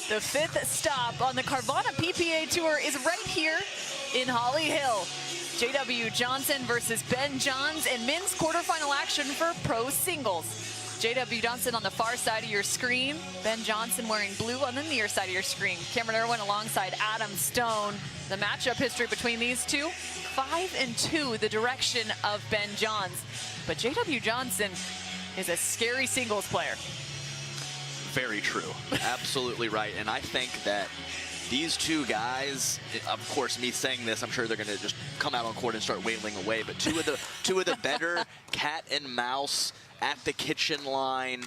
The 5th stop on the Carvana PPA Tour is right here in Holly Hill. J.W. Johnson versus Ben Johns in men's quarterfinal action for pro singles. J.W. Johnson on the far side of your screen. Ben Johnson wearing blue on the near side of your screen. Cameron Irwin alongside Adam Stone. The matchup history between these two, 5-2 the direction of Ben Johns. But J.W. Johnson is a scary singles player. Very true. Absolutely right. And I think that these two guys, of course, me saying this, I'm sure they're going to just come out on court and start wailing away. But two of the better cat and mouse at the kitchen line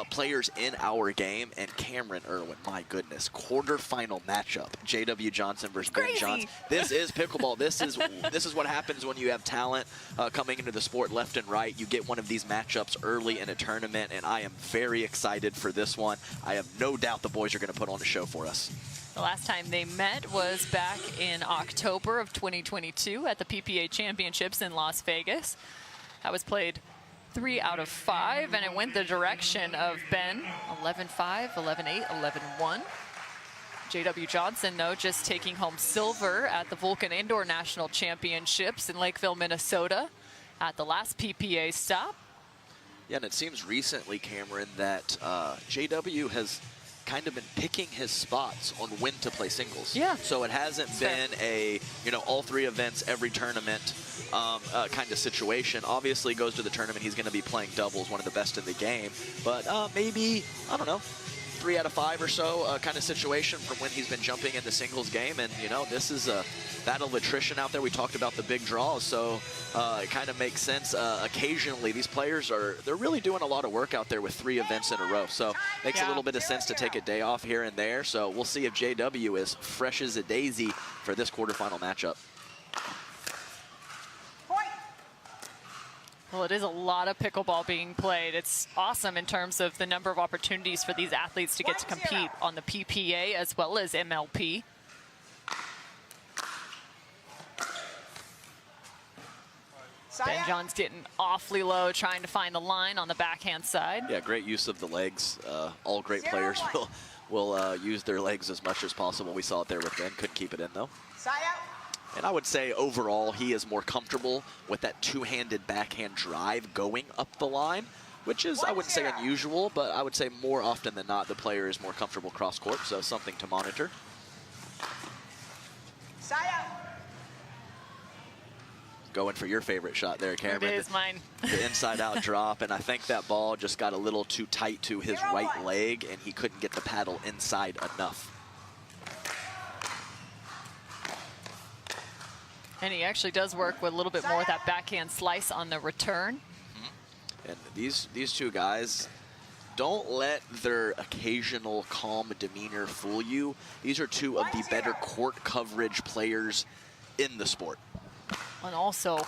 players in our game. And Cameron Irwin, my goodness, quarterfinal matchup. J.W. Johnson versus Ben Johns. This is pickleball. This is what happens when you have talent coming into the sport left and right. You get one of these matchups early in a tournament, and I am very excited for this one. I have no doubt the boys are going to put on a show for us. The last time they met was back in October of 2022 at the PPA Championships in Las Vegas. That was played 3 out of 5, and it went the direction of Ben, 11-5, 11-8, 11-1. J.W. Johnson, though, just taking home silver at the Vulcan Indoor National Championships in Lakeville, Minnesota at the last PPA stop. Yeah, and it seems recently, Cameron, that J.W. has kind of been picking his spots on when to play singles. Yeah. So it hasn't been a, all 3 events, every tournament kind of situation. Obviously goes to the tournament, he's going to be playing doubles, one of the best in the game. But maybe, I don't know, 3 out of 5 or so kind of situation from when he's been jumping in the singles game. And, this is a battle of attrition out there. We talked about the big draws, so it kind of makes sense. Occasionally, these players they're really doing a lot of work out there with 3 events in a row. So makes a little bit of sense to take a day off here and there. So we'll see if JW is fresh as a daisy for this quarterfinal matchup. Well, it is a lot of pickleball being played. It's awesome in terms of the number of opportunities for these athletes to get to compete on the PPA as well as MLP. Ben Johns getting awfully low, trying to find the line on the backhand side. Yeah, great use of the legs. All great players will use their legs as much as possible. We saw it there with Ben. Couldn't keep it in, though. And I would say overall he is more comfortable with that 2-handed backhand drive going up the line, which is, I wouldn't say unusual, but I would say more often than not the player is more comfortable cross court, so something to monitor. Going for your favorite shot there, Cameron. It is mine. The inside-out drop, and I think that ball just got a little too tight to his right leg, and he couldn't get the paddle inside enough. And he actually does work with a little bit more with that backhand slice on the return. And these two guys, don't let their occasional calm demeanor fool you. These are 2 of the better court coverage players in the sport. And also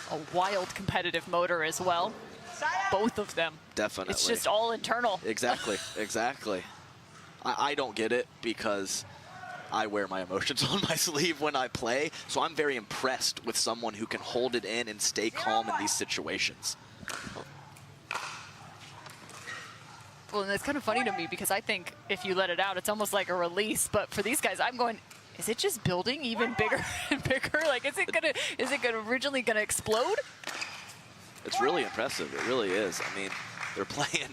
a wild competitive motor as well. Both of them. Definitely. It's just all internal. Exactly, exactly. I don't get it because I wear my emotions on my sleeve when I play, so I'm very impressed with someone who can hold it in and stay calm in these situations. Well, and it's kind of funny to me because I think if you let it out, it's almost like a release. But for these guys, I'm going, is it just building even bigger and bigger? Like, is it originally gonna explode? It's really impressive. It really is. I mean, they're playing,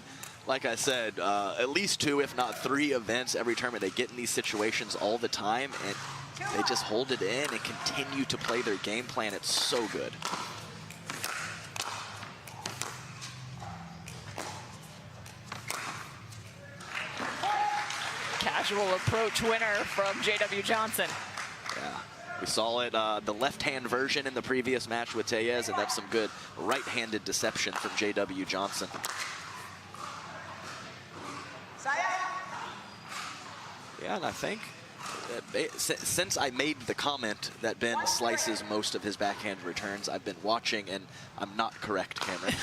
like I said, at least 2, if not 3 events every tournament. They get in these situations all the time, and they just hold it in and continue to play their game plan. It's so good. Casual approach winner from J.W. Johnson. Yeah, we saw it, the left-hand version in the previous match with Tellez, and that's some good right-handed deception from J.W. Johnson. Yeah, and I think that since I made the comment that Ben slices most of his backhand returns, I've been watching, and I'm not correct, Cameron.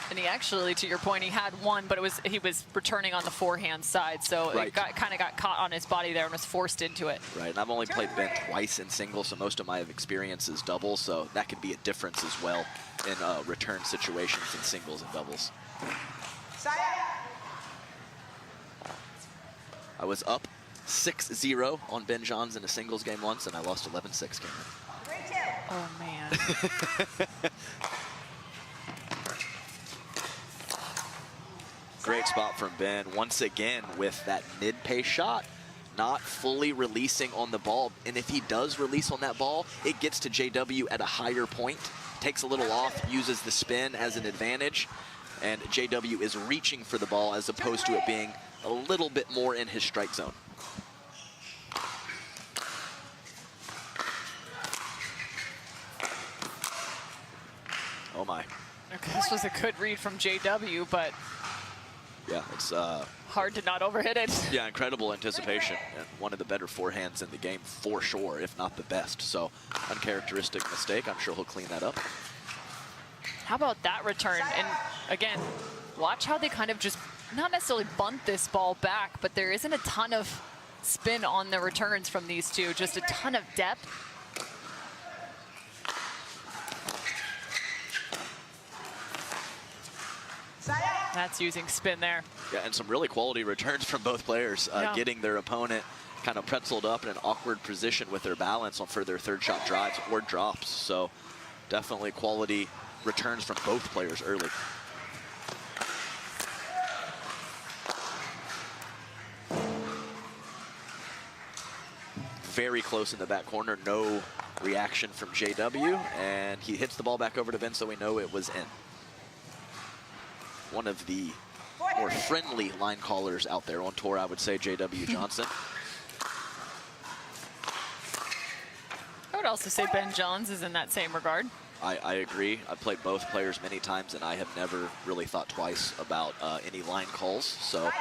And he Actually, to your point, he had one, but he was returning on the forehand side, so Right. it kind of got caught on his body there and was forced into it. Right, and I've only played Ben twice in singles, so most of my experience is doubles, so that could be a difference as well in return situations in singles and doubles. I was up 6-0 on Ben Johns in a singles game once, and I lost 11-6 game. Oh, man. Great spot from Ben, once again with that mid-pace shot, not fully releasing on the ball. And if he does release on that ball, it gets to JW at a higher point, takes a little off, uses the spin as an advantage, and JW is reaching for the ball as opposed to it being a little bit more in his strike zone. Oh my. Okay, this was a good read from JW, but Yeah, it's hard to not overhit it. yeah, incredible anticipation, and one of the better forehands in the game for sure, if not the best. So uncharacteristic mistake. I'm sure he'll clean that up. How about that return? And again, watch how they kind of just not necessarily bunt this ball back, but there isn't a ton of spin on the returns from these two, just a ton of depth. That's using spin there. Yeah, and some really quality returns from both players, Yeah. getting their opponent kind of pretzeled up in an awkward position with their balance for their third shot drives or drops. So definitely quality returns from both players early. Very close in the back corner, no reaction from JW, and he hits the ball back over to Ben, so we know it was in. One of the more friendly line callers out there on tour, I would say, JW Johnson. I would also say Ben Johns is in that same regard. I agree. I've played both players many times, and I have never really thought twice about any line calls. So,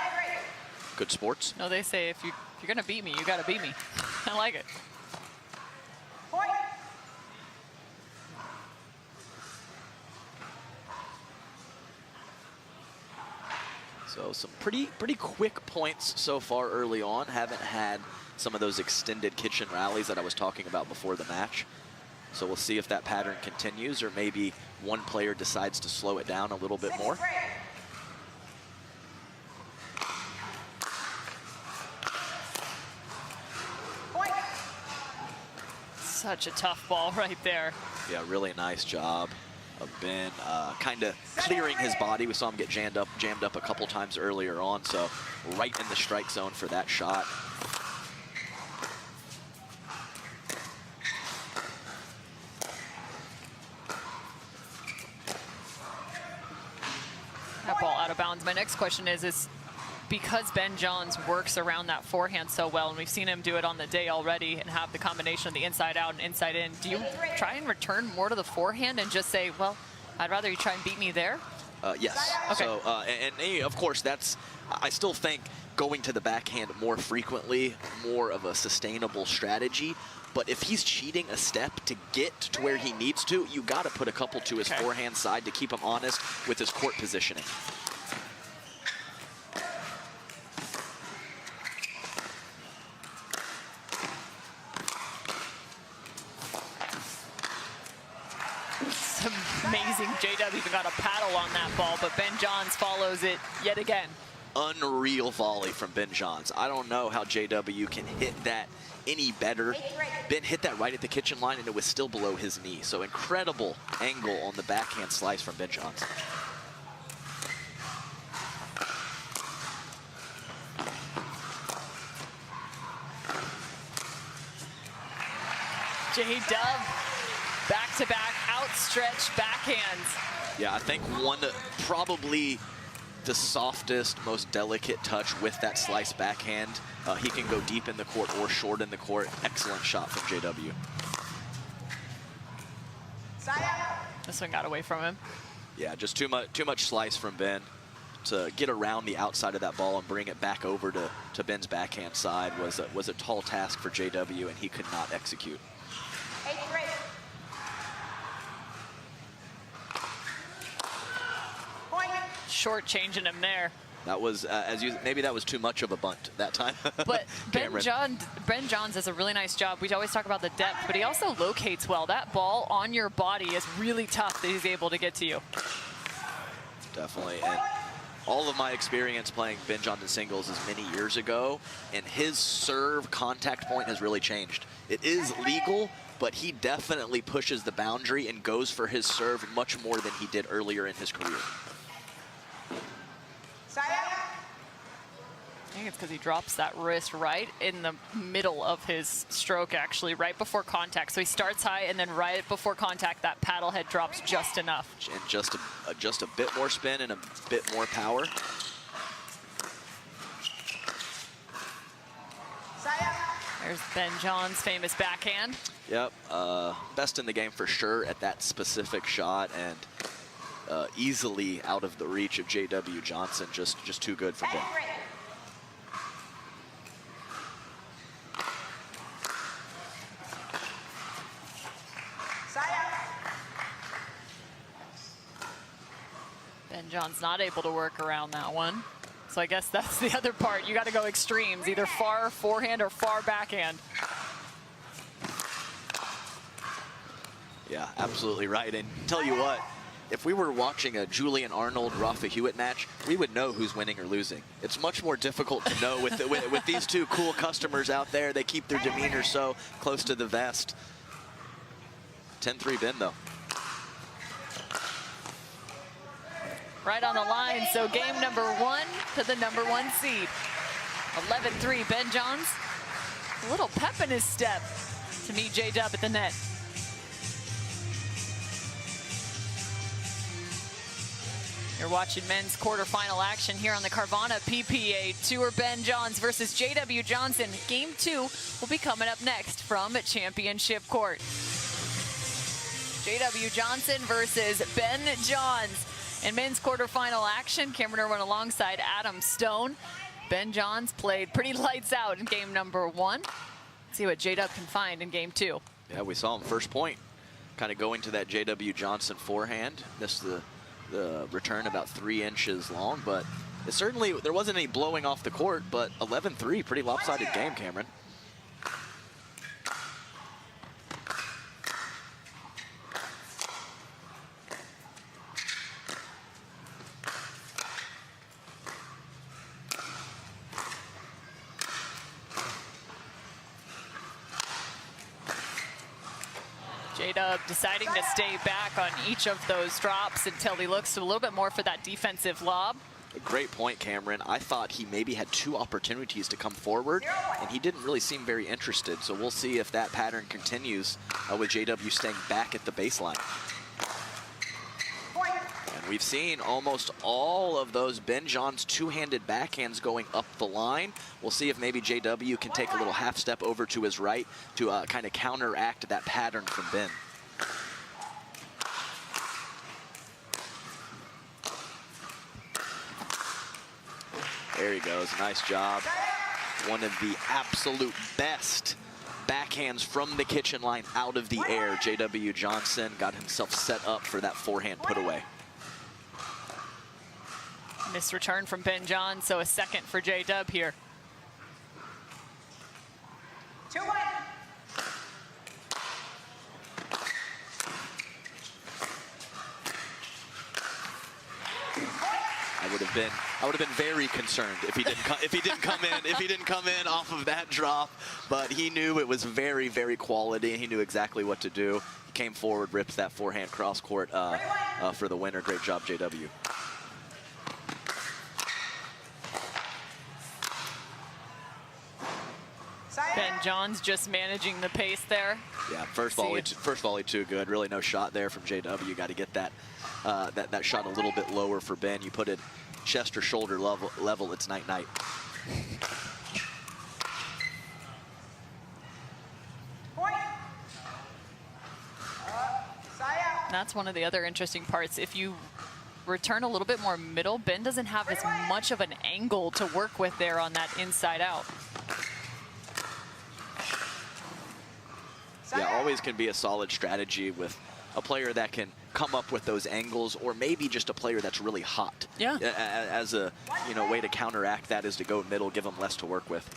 good sports. No, they say if you're going to beat me, you got to beat me. I like it. So some pretty quick points so far early on. Haven't had some of those extended kitchen rallies that I was talking about before the match. So we'll see if that pattern continues, or maybe one player decides to slow it down a little bit more. Such a tough ball right there. Yeah, really nice job of Ben kind of clearing his body. We saw him get jammed up a couple times earlier on, so right in the strike zone for that shot. That ball out of bounds. My next question is because Ben Johns works around that forehand so well, and we've seen him do it on the day already and have the combination of the inside out and inside in, do you try and return more to the forehand and just say, well, I'd rather you try and beat me there? Yes. Okay. So, and of course, I still think going to the backhand more frequently, more of a sustainable strategy. But if he's cheating a step to get to where he needs to, you got to put a couple to his forehand side to keep him honest with his court positioning. It's amazing. JW even got a paddle on that ball, but Ben Johns follows it yet again. Unreal volley from Ben Johns. I don't know how JW can hit that any better. Ben hit that right at the kitchen line, and it was still below his knee. So incredible angle on the backhand slice from Ben Johns. J-Dub, back-to-back, outstretched backhands. Yeah, I think probably the softest, most delicate touch with that slice backhand. He can go deep in the court or short in the court. Excellent shot from JW. This one got away from him. Yeah, just too much slice from Ben to get around the outside of that ball and bring it back over to Ben's backhand side was a tall task for JW, and he could not execute. shortchanging him there. That was, maybe that was too much of a bunt that time. But Ben Johns does a really nice job. We always talk about the depth, but he also locates well. That ball on your body is really tough that he's able to get to you. Definitely. And all of my experience playing Ben Johnson singles is many years ago, and his serve contact point has really changed. It is legal, but he definitely pushes the boundary and goes for his serve much more than he did earlier in his career. I think it's because he drops that wrist right in the middle of his stroke, actually, right before contact. So he starts high, and then right before contact, that paddle head drops just enough. And just a bit more spin and a bit more power. There's Ben Johns' famous backhand. Yep, best in the game for sure at that specific shot, and easily out of the reach of J.W. Johnson. Just too good for Ben. Ben Johns not able to work around that one. So I guess that's the other part. You got to go extremes, either far forehand or far backhand. Yeah, absolutely right. And tell you what, if we were watching a Julian Arnold-Rafa Hewitt match, we would know who's winning or losing. It's much more difficult to know with these two cool customers out there. They keep their demeanor so close to the vest. 10-3 Ben, though. Right on the line, so game number 1 to the number 1 seed. 11-3, Ben Johns. A little pep in his step to meet J-Dub at the net. You're watching men's quarterfinal action here on the Carvana PPA Tour. Ben Johns versus J.W. Johnson. Game 2 will be coming up next from Championship Court. J.W. Johnson versus Ben Johns. In men's quarterfinal action, Cameron Irwin alongside Adam Stone. Ben Johns played pretty lights out in game number 1. Let's see what J-Dub can find in game 2. Yeah, we saw him first point, kind of going to that J.W. Johnson forehand. Missed the return about 3 inches long, but it certainly, there wasn't any blowing off the court, but 11-3, pretty lopsided game, Cameron. J-Dub deciding to stay back on each of those drops until he looks a little bit more for that defensive lob. A great point, Cameron. I thought he maybe had 2 opportunities to come forward, and he didn't really seem very interested. So we'll see if that pattern continues with JW staying back at the baseline. And we've seen almost all of those Ben Johns two-handed backhands going up the line. We'll see if maybe JW can take a little half step over to his right to kind of counteract that pattern from Ben. There he goes, nice job. One of the absolute best backhands from the kitchen line out of the air. J.W. Johnson got himself set up for that forehand put away. Missed return from Ben Johns, so a second for J-Dub here. 2-1. I would have been very concerned if he didn't come in off of that drop, but he knew it was very, very quality, and he knew exactly what to do. He came forward, ripped that forehand cross court for the winner. Great job, JW. Ben Johns just managing the pace there. Yeah, first volley too good. Really no shot there from JW. You got to get that that shot a little bit lower for Ben. You put it chest or shoulder level, it's night-night. That's one of the other interesting parts. If you return a little bit more middle, Ben doesn't have as much of an angle to work with there on that inside out. Yeah, always can be a solid strategy with a player that can come up with those angles, or maybe just a player that's really hot. Yeah. As a way to counteract that is to go middle, give them less to work with.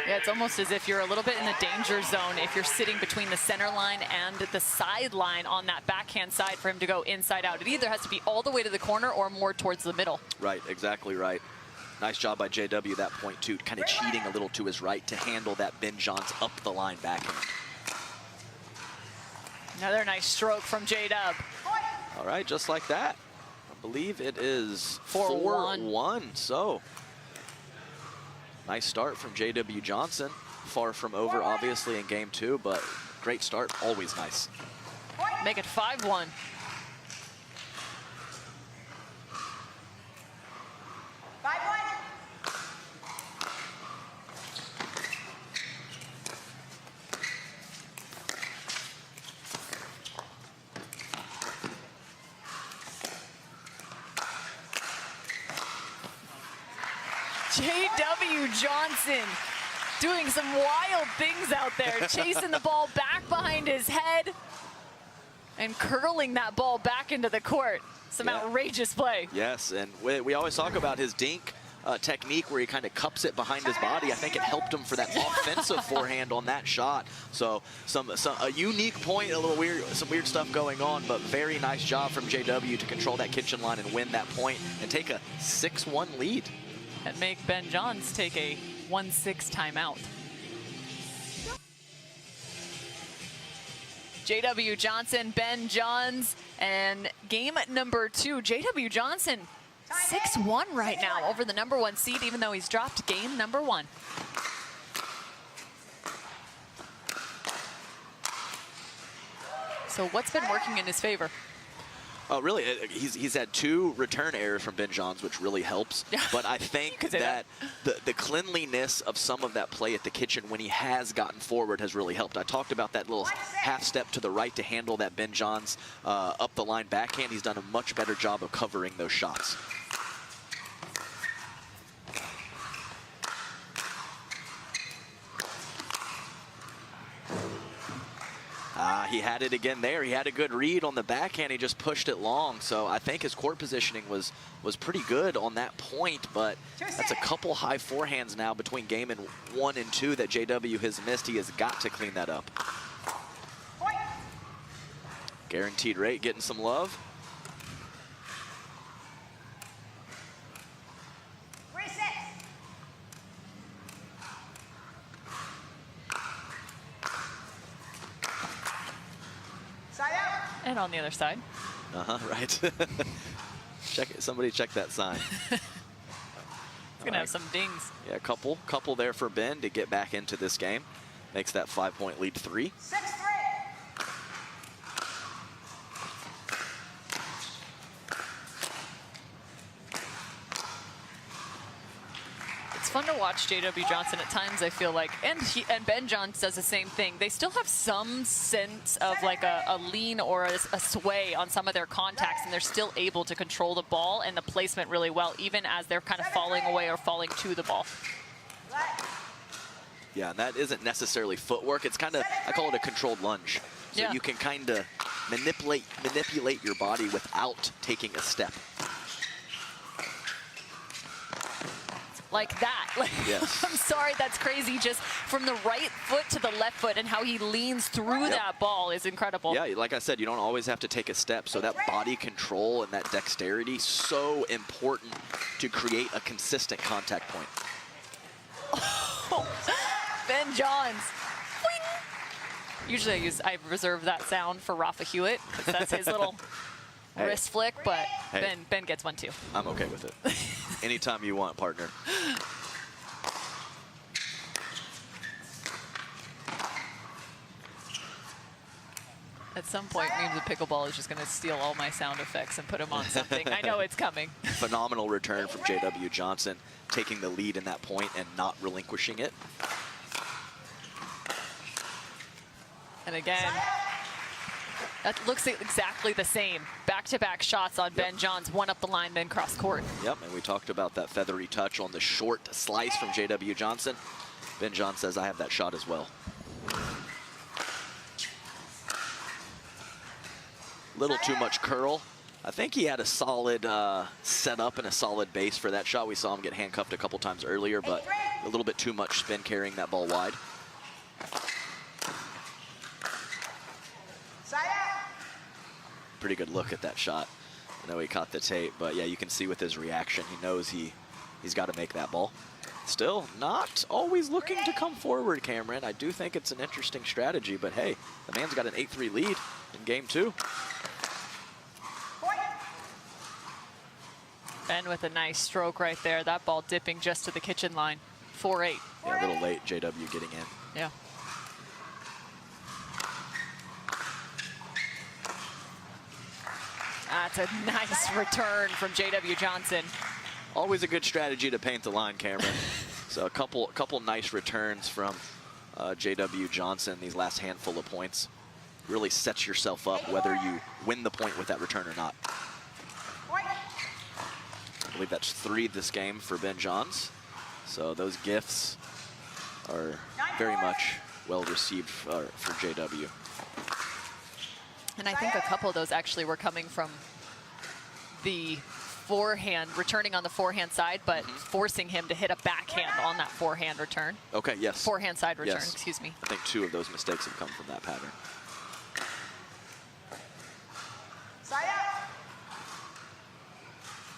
Yeah, it's almost as if you're a little bit in the danger zone if you're sitting between the center line and the sideline on that backhand side for him to go inside out. It either has to be all the way to the corner or more towards the middle. Right, exactly right. Nice job by JW that point too, kind of cheating a little to his right to handle that Ben Johns up the line backhand. Another nice stroke from J-Dub. All right, just like that. I believe it is 4-1. 4-1. So nice start from JW Johnson. Far from over, obviously, in game 2, but great start, always nice. Make it 5-1. J.W. Johnson doing some wild things out there, chasing the ball back behind his head and curling that ball back into the court. Some outrageous play. Yes, and we always talk about his dink technique where he kind of cups it behind his body. I think it helped him for that offensive forehand on that shot. So a unique point, a little weird, some weird stuff going on, but very nice job from JW to control that kitchen line and win that point and take a 6-1 lead. And make Ben Johns take a 1-6 timeout. J.W. Johnson, Ben Johns, and game number 2. J.W. Johnson, 6-1 right now over the #1 seed, even though he's dropped game number 1. So what's been working in his favor? Oh, really? He's had 2 return errors from Ben Johns, which really helps. But I think that the cleanliness of some of that play at the kitchen when he has gotten forward has really helped. I talked about that little half step to the right to handle that Ben Johns up the line backhand. He's done a much better job of covering those shots. He had it again there. He had a good read on the backhand. He just pushed it long. So I think his court positioning was pretty good on that point, but that's a couple high forehands now between game 1 and 2 that JW has missed. He has got to clean that up. Guaranteed rate getting some love. And on the other side. Right. Somebody check that sign. It's gonna have some dings. Yeah, couple there for Ben to get back into this game. Makes that 5-point lead 3. 6-3. It's fun to watch J.W. Johnson at times, I feel like, and Ben Johns does the same thing. They still have some sense of like a lean or a sway on some of their contacts, and they're still able to control the ball and the placement really well, even as they're kind of falling away or falling to the ball. Yeah, and that isn't necessarily footwork. It's kind of, I call it a controlled lunge. So you can kind of manipulate your body without taking a step. Like that. Yes. I'm sorry, that's crazy. Just from the right foot to the left foot and how he leans through that ball is incredible. Yeah, like I said, you don't always have to take a step. So that body control and that dexterity, so important to create a consistent contact point. Oh, Ben Johns. Boing. Usually I reserve that sound for Rafa Hewitt, because that's his little wrist flick, but Ben gets one too. I'm okay with it. Anytime you want, partner. At some point, maybe the pickleball is just going to steal all my sound effects and put them on something. I know it's coming. Phenomenal return from J.W. Johnson, taking the lead in that point and not relinquishing it. And again, That looks exactly the same. Back-to-back shots on Ben Johns, one up the line, then cross court. Yep, and we talked about that feathery touch on the short slice from J.W. Johnson. Ben Johns says, I have that shot as well. Little too much curl. I think he had a solid setup and a solid base for that shot. We saw him get handcuffed a couple times earlier, but a little bit too much spin carrying that ball wide. Pretty good look at that shot. I know he caught the tape, but yeah, you can see with his reaction, he knows he's got to make that ball. Still not always looking to come forward, Cameron. I do think it's an interesting strategy, but hey, the man's got an 8-3 lead in game 2. Ben with a nice stroke right there. That ball dipping just to the kitchen line. 4-8. Yeah, a little late, JW getting in. Yeah. That's a nice return from J.W. Johnson. Always a good strategy to paint the line, Cameron. So a couple nice returns from J.W. Johnson these last handful of points. Really sets yourself up whether you win the point with that return or not. I believe that's 3 this game for Ben Johns. So those gifts are very much well received for JW. And I think a couple of those actually were coming from the forehand, returning on the forehand side, but forcing him to hit a backhand on that forehand return. Okay, yes. Forehand side return, excuse me. I think 2 of those mistakes have come from that pattern. Side out.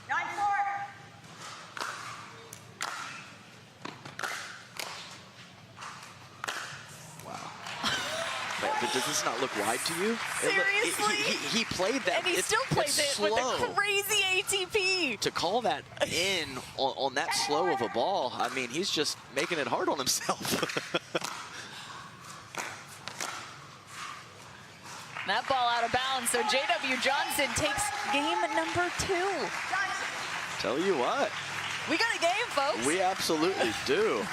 9-4. But does this not look wide to you? Seriously? He played that. And he still plays it with a crazy ATP. To call that in on that slow of a ball, I mean, he's just making it hard on himself. That ball out of bounds, so J.W. Johnson takes game number 2. Tell you what. We got a game, folks. We absolutely do.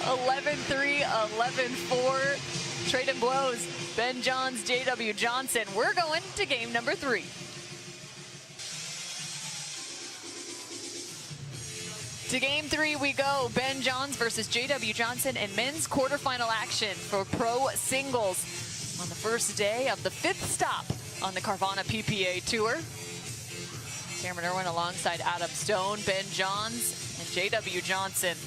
11-3, 11-4. Trading blows. Ben Johns, J.W. Johnson. We're going to game number 3. To game 3 we go. Ben Johns versus J.W. Johnson in men's quarterfinal action for pro singles on the first day of the 5th stop on the Carvana PPA Tour. Cameron Irwin alongside Adam Stone, Ben Johns, and J.W. Johnson.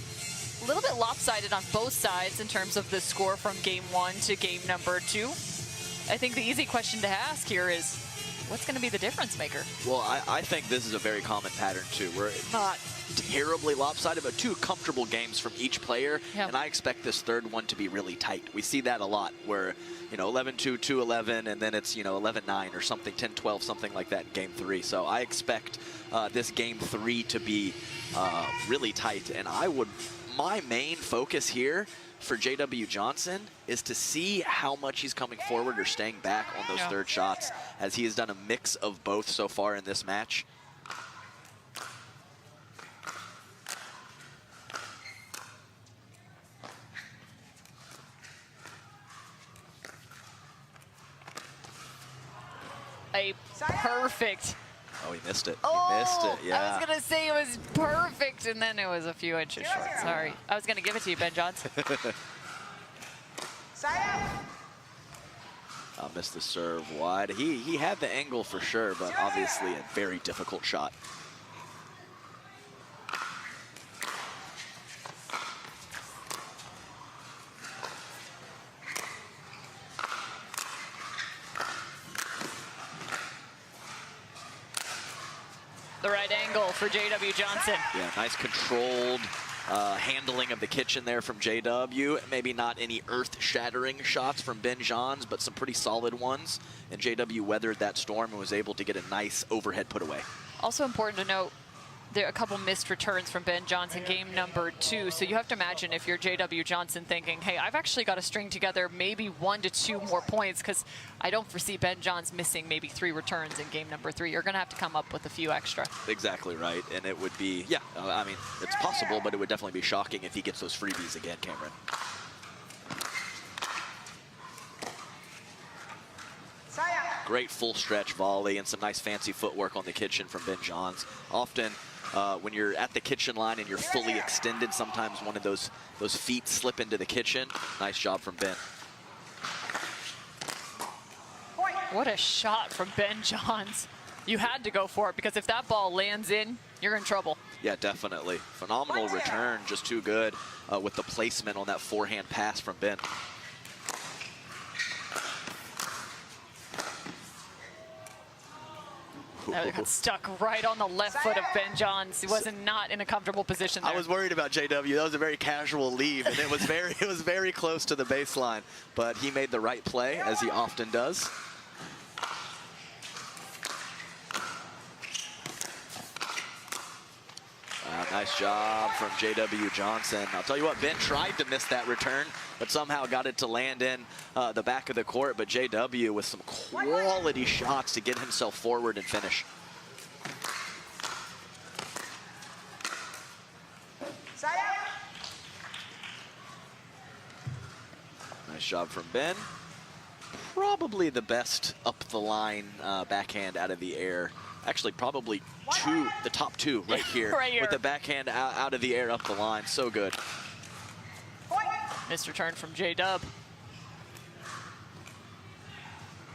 A little bit lopsided on both sides in terms of the score from game 1 to game number 2. I think the easy question to ask here is, what's going to be the difference maker? Well, I think this is a very common pattern too. We're not terribly lopsided, but 2 comfortable games from each player, and I expect this third one to be really tight. We see that a lot where, you know, 11-2, 2-11, and then it's, you know, 11-9 or something, 10-12, something like that in game 3. So I expect this game 3 to be really tight, and my main focus here for J.W. Johnson is to see how much he's coming forward or staying back on those third shots, as he has done a mix of both so far in this match. A perfect. Oh, he missed it. Oh, he missed it, yeah. I was going to say it was perfect, and then it was a few inches short. Sorry. I was going to give it to you, Ben Johns. Missed the serve wide. He had the angle for sure, but obviously a very difficult shot. The right angle for J.W. Johnson. Yeah, nice controlled handling of the kitchen there from JW. Maybe not any earth-shattering shots from Ben Johns, but some pretty solid ones. And JW weathered that storm and was able to get a nice overhead put away. Also important to note, there are a couple missed returns from Ben Johnson game number 2. So you have to imagine if you're J.W. Johnson thinking, hey, I've actually got to string together maybe 1 to 2 more points, because I don't foresee Ben Johns missing maybe 3 returns in game number 3. You're going to have to come up with a few extra. Exactly right. And it would be, yeah, I mean, it's possible, but it would definitely be shocking if he gets those freebies again, Cameron. Great full stretch volley and some nice fancy footwork on the kitchen from Ben Johns. Often when you're at the kitchen line and you're fully extended, sometimes one of those feet slip into the kitchen. Nice job from Ben. What a shot from Ben Johns. You had to go for it, because if that ball lands in, you're in trouble. Yeah, definitely. Phenomenal return, just too good with the placement on that forehand pass from Ben. That got stuck right on the left foot of Ben Johns. He wasn't not in a comfortable position there. I was worried about JW. That was a very casual leave, and it was very close to the baseline, but he made the right play, as he often does. Nice job from JW Johnson. I'll tell you what, Ben tried to miss that return, but somehow got it to land in the back of the court. But JW with some quality shots to get himself forward and finish. Nice job from Ben. Probably the best up the line backhand out of the air. Actually, probably the top two right here, right here. With the backhand out of the air up the line. So good. Missed return from J-Dub.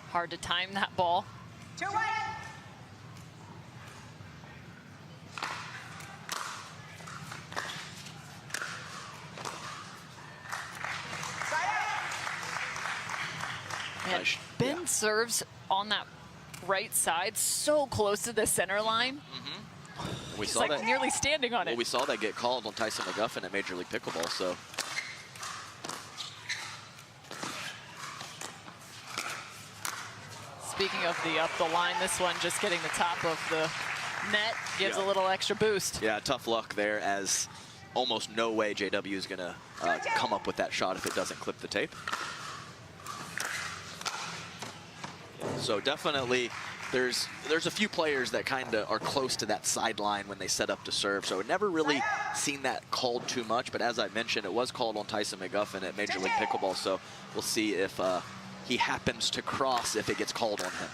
Hard to time that ball. And Ben serves on that right side, so close to the center line. We He's saw like that nearly standing on it. Well, we saw that get called on Tyson McGuffin at Major League Pickleball. So. Speaking of the up the line, this one just getting the top of the net gives a little extra boost. Yeah, tough luck there, as almost no way JW is going to come up with that shot if it doesn't clip the tape. So definitely there's a few players that kind of are close to that sideline when they set up to serve. So never really seen that called too much, but as I mentioned, it was called on Tyson McGuffin at Major League Pickleball. So we'll see if he happens to cross, if it gets called on him.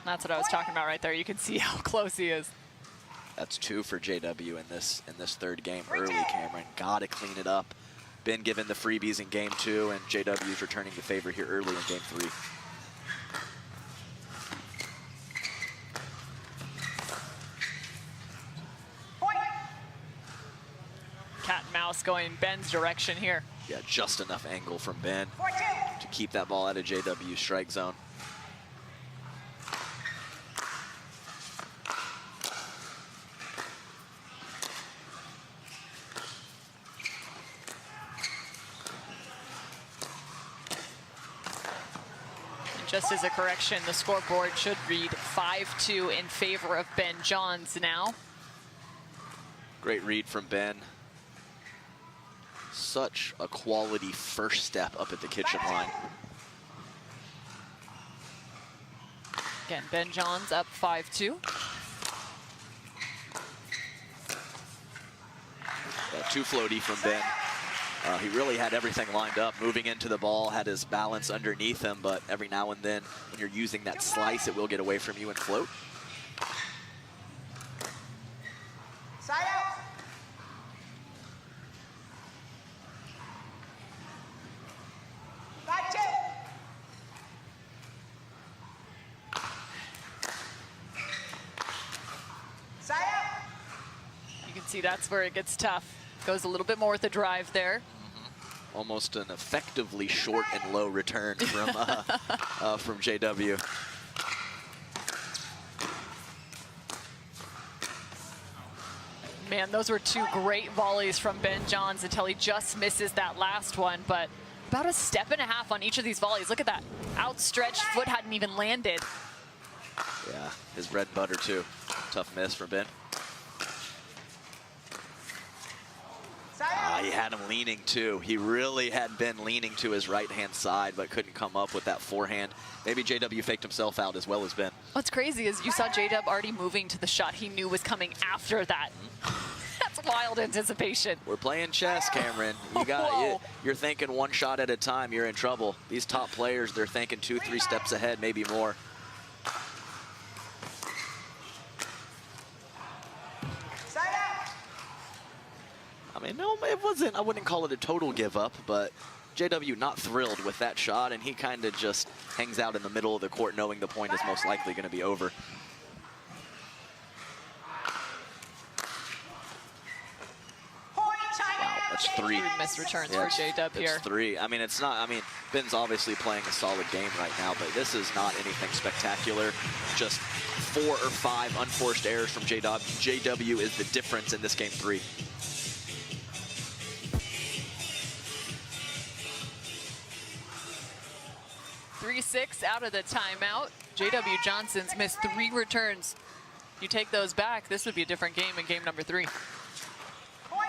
That's what I was talking about right there. You can see how close he is. That's 2 for JW in this third game early, Cameron. Got to clean it up. Been given the freebies in game 2, and JW's returning the favor here early in game 3. Cat and mouse going Ben's direction here. Yeah, just enough angle from Ben to keep that ball out of JW's strike zone. Just as a correction, the scoreboard should read 5-2 in favor of Ben Johns now. Great read from Ben. Such a quality first step up at the kitchen line. Again, Ben Johns up 5-2. Yeah, too floaty from Ben. He really had everything lined up, moving into the ball, had his balance underneath him, but every now and then, when you're using that slice, it will get away from you and float. Side out. Back 2. Side out. You can see that's where it gets tough. Goes a little bit more with the drive there. Almost an effectively short and low return from JW. Man, those were 2 great volleys from Ben Johns until he just misses that last one. But about a step and a half on each of these volleys. Look at that. Outstretched foot hadn't even landed. Yeah, his bread and butter too. Tough miss for Ben. He had him leaning too. He really had been leaning to his right-hand side, but couldn't come up with that forehand. Maybe JW faked himself out as well as Ben. What's crazy is you saw J-Dub already moving to the shot he knew was coming after that. That's wild anticipation. We're playing chess, Cameron. You're thinking one shot at a time, you're in trouble. These top players, they're thinking 2-3 steps ahead, maybe more. Side out. I mean, no, it wasn't, I wouldn't call it a total give up, but JW not thrilled with that shot, and he kind of just hangs out in the middle of the court knowing the point is most likely going to be over. That's 3 missed returns for JW here. It's 3. I mean, it's not, I mean, Ben's obviously playing a solid game right now, but this is not anything spectacular. Just 4 or 5 unforced errors from JW. JW is the difference in this game 3. Three-6 out of the timeout. JW Johnson's missed 3 returns. You take those back, this would be a different game in game number 3.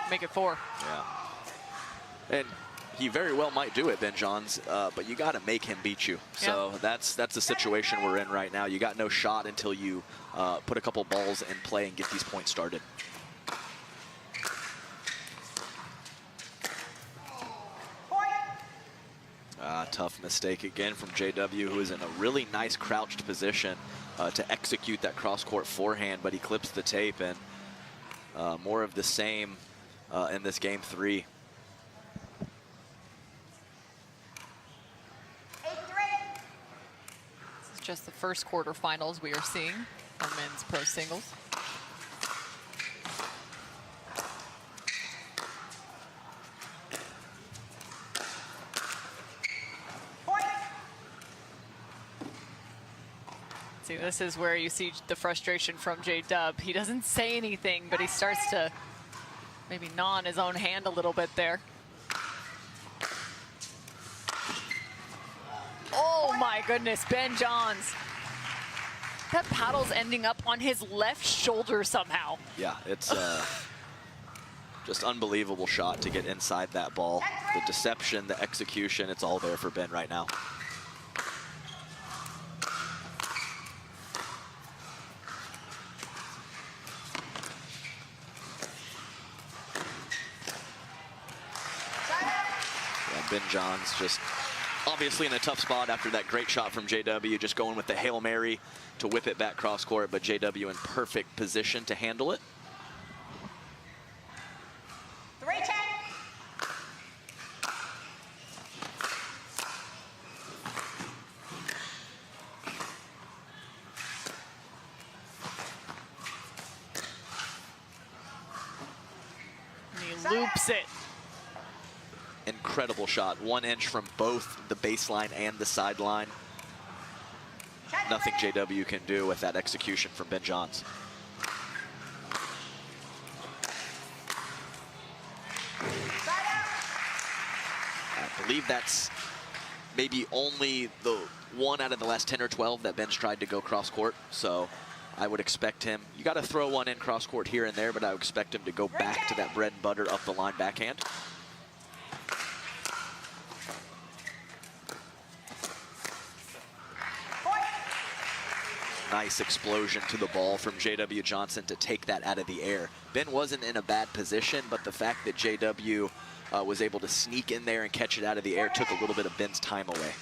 Make it 4. Yeah. And he very well might do it, Ben Johns, but you got to make him beat you. So that's the situation we're in right now. You got no shot until you put a couple balls in play and get these points started. Tough mistake again from JW, who is in a really nice crouched position to execute that cross-court forehand, but he clips the tape, and more of the same in this game 3. This is just the first quarterfinals we are seeing for men's pro singles. See, this is where you see the frustration from J-Dub. He doesn't say anything, but he starts to maybe gnaw on his own hand a little bit there. Oh my goodness, Ben Johns. That paddle's ending up on his left shoulder somehow. Yeah, it's just unbelievable shot to get inside that ball. The deception, the execution, it's all there for Ben right now. Ben Johns just obviously in a tough spot after that great shot from JW, just going with the Hail Mary to whip it back cross court, but JW in perfect position to handle it. 3-10. And he loops it. Incredible shot, 1 inch from both the baseline and the sideline. Nothing JW can do with that execution from Ben Johns. I believe that's maybe only the 1 out of the last 10 or 12 that Ben's tried to go cross court. So I would expect him, you got to throw 1 in cross court here and there, but I would expect him to go back to that bread and butter up the line backhand. Nice explosion to the ball from JW Johnson to take that out of the air. Ben wasn't in a bad position, but the fact that JW was able to sneak in there and catch it out of the air took a little bit of Ben's time away.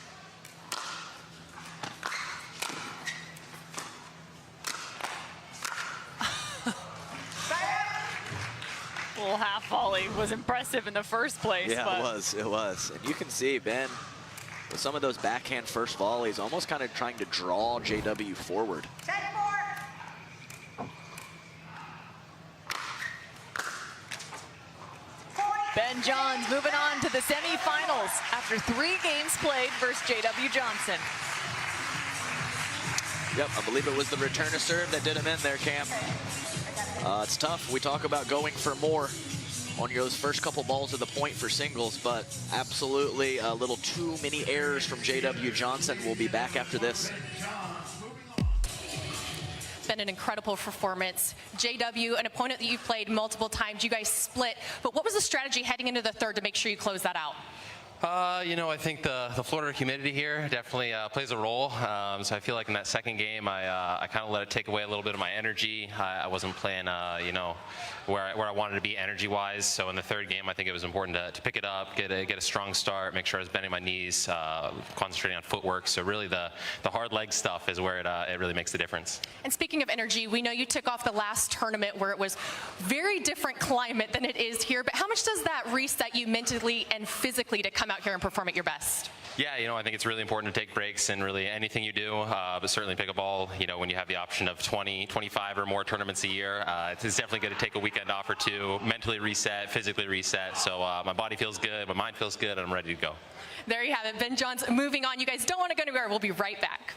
Little half volley was impressive in the first place. Yeah, but it was. And you can see Ben, with some of those backhand first volleys, almost kind of trying to draw JW forward. 10-4. Ben Johns moving on to the semifinals after 3 games played versus JW Johnson. Yep, I believe it was the return to serve that did him in there, Cam. It's tough. We talk about going for more on those first couple balls of the point for singles, but absolutely a little too many errors from JW Johnson. We'll be back after this. It's been an incredible performance. JW, an opponent that you've played multiple times, you guys split, but what was the strategy heading into the third to make sure you close that out? I think the Florida humidity here definitely plays a role. So I feel like in that second game, I kind of let it take away a little bit of my energy. I wasn't playing, where I wanted to be energy-wise. So in the third game, I think it was important to pick it up, get a strong start, make sure I was bending my knees, concentrating on footwork. So really the hard leg stuff is where it really makes the difference. And speaking of energy, we know you took off the last tournament where it was very different climate than it is here. But how much does that reset you mentally and physically to come out here and perform at your best? Yeah, I think it's really important to take breaks in really anything you do, but certainly pickleball, when you have the option of 20, 25 or more tournaments a year, it's definitely good to take a weekend off or two, mentally reset, physically reset. So my body feels good, my mind feels good, and I'm ready to go. There you have it. Ben Johns moving on. You guys don't want to go anywhere. We'll be right back.